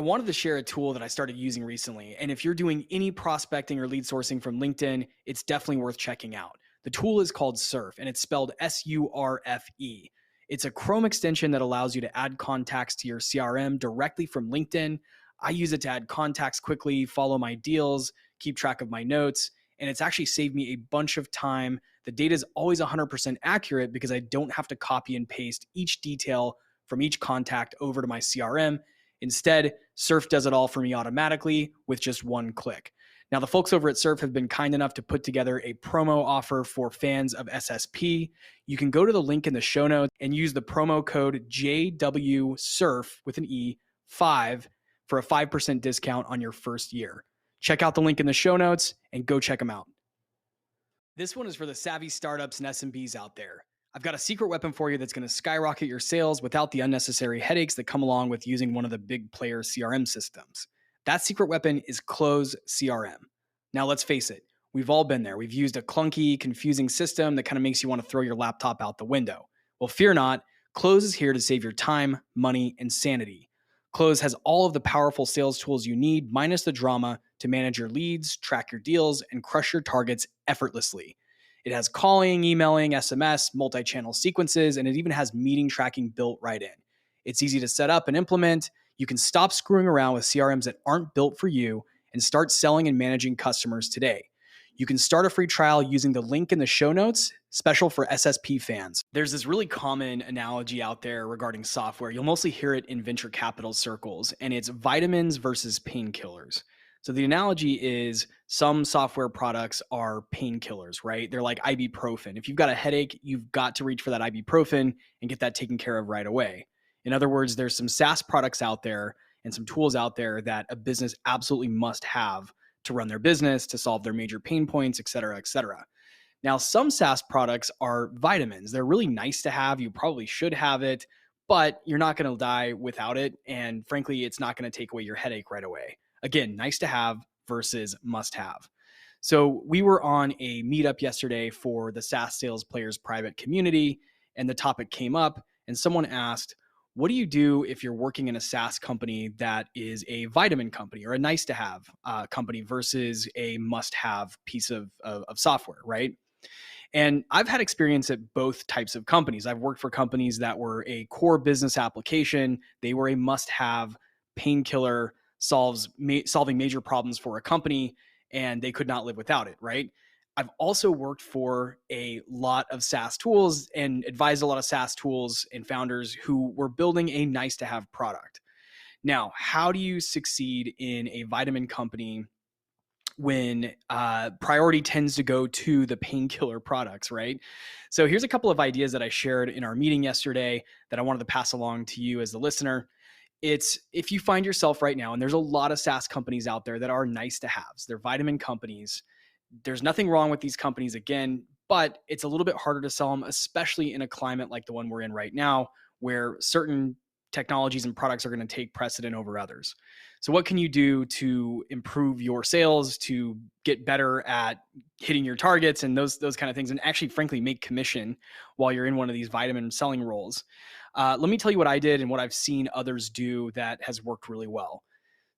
wanted to share a tool that I started using recently. And if you're doing any prospecting or lead sourcing from LinkedIn, it's definitely worth checking out. The tool is called Surf, and it's spelled SURFE. It's a Chrome extension that allows you to add contacts to your CRM directly from LinkedIn. I use it to add contacts quickly, follow my deals, keep track of my notes, and it's actually saved me a bunch of time. The data is always 100% accurate because I don't have to copy and paste each detail from each contact over to my CRM. Instead, Surf does it all for me automatically with just one click. Now, the folks over at Surf have been kind enough to put together a promo offer for fans of SSP. You can go to the link in the show notes and use the promo code JWSURF with an E 5 for a 5% discount on your first year. Check out the link in the show notes and go check them out. This one is for the savvy startups and SMBs out there. I've got a secret weapon for you that's going to skyrocket your sales without the unnecessary headaches that come along with using one of the big player CRM systems. That secret weapon is Close CRM. Now, let's face it, we've all been there. We've used a clunky, confusing system that kind of makes you want to throw your laptop out the window. Well, fear not, Close is here to save your time, money, and sanity. Close has all of the powerful sales tools you need, minus the drama, to manage your leads, track your deals, and crush your targets effortlessly. It has calling, emailing, SMS, multi-channel sequences, and it even has meeting tracking built right in. It's easy to set up and implement. You can stop screwing around with CRMs that aren't built for you and start selling and managing customers today. You can start a free trial using the link in the show notes, special for SSP fans. There's this really common analogy out there regarding software. You'll mostly hear it in venture capital circles, and it's vitamins versus painkillers. So the analogy is some software products are painkillers, right? They're like ibuprofen. If you've got a headache, you've got to reach for that ibuprofen and get that taken care of right away. In other words, there's some SaaS products out there and some tools out there that a business absolutely must have to run their business, to solve their major pain points, et cetera, et cetera. Now, some SaaS products are vitamins. They're really nice to have. You probably should have it, but you're not going to die without it. And frankly, it's not going to take away your headache right away. Again, nice to have versus must have. So we were on a meetup yesterday for the SaaS Sales Players private community, and the topic came up, and someone asked, what do you do if you're working in a SaaS company that is a vitamin company or a nice to have company versus a must have piece of software, right? And I've had experience at both types of companies. I've worked for companies that were a core business application. They were a must have painkiller, solving major problems for a company, and they could not live without it, right? I've also worked for a lot of SaaS tools and advised a lot of SaaS tools and founders who were building a nice to have product. Now, how do you succeed in a vitamin company when priority tends to go to the painkiller products, right? So here's a couple of ideas that I shared in our meeting yesterday that I wanted to pass along to you as the listener. It's if you find yourself right now, and there's a lot of SaaS companies out there that are nice to haves, they're vitamin companies. There's nothing wrong with these companies, again, but it's a little bit harder to sell them, especially in a climate like the one we're in right now, where certain technologies and products are going to take precedent over others. So what can you do to improve your sales, to get better at hitting your targets and those kind of things, and actually, frankly, make commission while you're in one of these vitamin selling roles? Let me tell you what I did and what I've seen others do that has worked really well.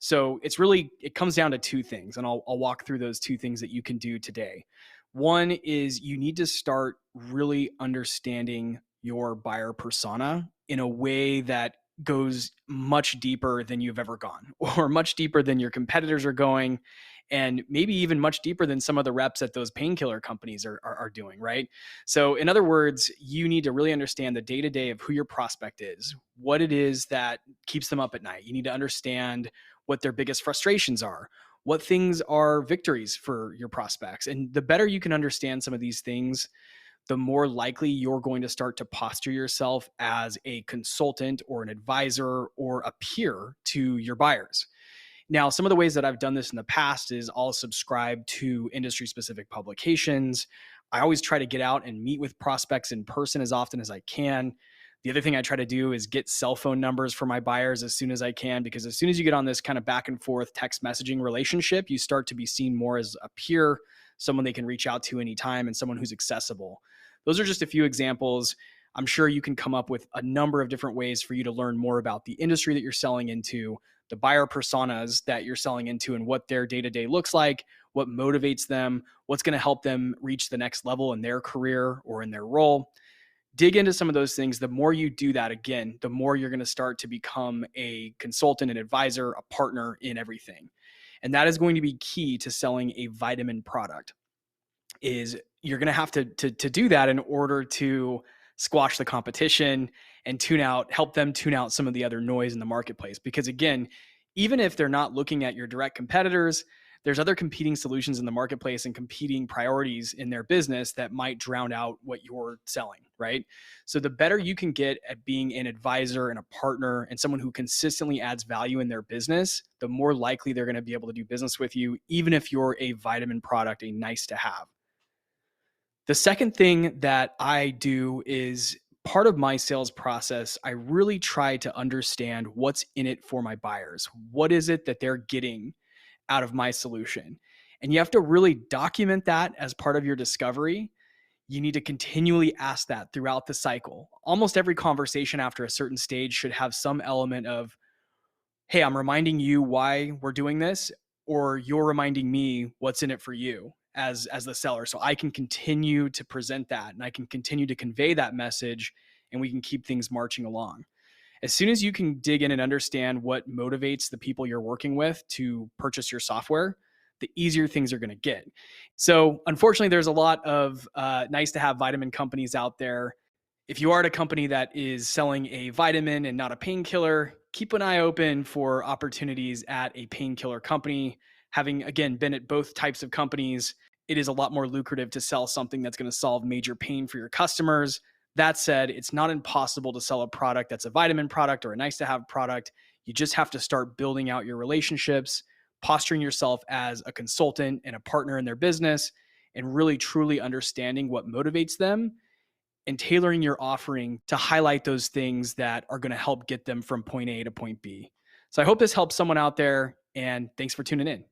So it comes down to two things, and I'll walk through those two things that you can do today. One is you need to start really understanding your buyer persona in a way that goes much deeper than you've ever gone, or much deeper than your competitors are going, and maybe even much deeper than some of the reps at those painkiller companies are doing, right? So in other words, you need to really understand the day-to-day of who your prospect is, what it is that keeps them up at night. You need to understand what their biggest frustrations are, what things are victories for your prospects. And the better you can understand some of these things, the more likely you're going to start to posture yourself as a consultant or an advisor or a peer to your buyers. Now, some of the ways that I've done this in the past is I'll subscribe to industry-specific publications. I always try to get out and meet with prospects in person as often as I can. The other thing I try to do is get cell phone numbers for my buyers as soon as I can, because as soon as you get on this kind of back and forth text messaging relationship, you start to be seen more as a peer, someone they can reach out to anytime, and someone who's accessible. Those are just a few examples. I'm sure you can come up with a number of different ways for you to learn more about the industry that you're selling into, the buyer personas that you're selling into and what their day-to-day looks like, what motivates them, what's going to help them reach the next level in their career or in their role. Dig into some of those things. The more you do that, again, the more you're going to start to become a consultant, an advisor, a partner in everything. And that is going to be key to selling a vitamin product. Is you're going to have to do that in order to squash the competition and help them tune out some of the other noise in the marketplace. Because again, even if they're not looking at your direct competitors, there's other competing solutions in the marketplace and competing priorities in their business that might drown out what you're selling, right? So the better you can get at being an advisor and a partner and someone who consistently adds value in their business, the more likely they're going to be able to do business with you, even if you're a vitamin product, a nice to have. The second thing that I do is part of my sales process, I really try to understand what's in it for my buyers. What is it that they're getting out of my solution? And you have to really document that as part of your discovery. You need to continually ask that throughout the cycle. Almost every conversation after a certain stage should have some element of, hey, I'm reminding you why we're doing this, or you're reminding me what's in it for you as the seller. So I can continue to present that and I can continue to convey that message and we can keep things marching along. As soon as you can dig in and understand what motivates the people you're working with to purchase your software, the easier things are going to get. So unfortunately, there's a lot of nice to have vitamin companies out there. If you are at a company that is selling a vitamin and not a painkiller, keep an eye open for opportunities at a painkiller company. Having, again, been at both types of companies, it is a lot more lucrative to sell something that's going to solve major pain for your customers. That said, it's not impossible to sell a product that's a vitamin product or a nice to have product. You just have to start building out your relationships, posturing yourself as a consultant and a partner in their business, and really truly understanding what motivates them and tailoring your offering to highlight those things that are going to help get them from point A to point B. So I hope this helps someone out there, and thanks for tuning in.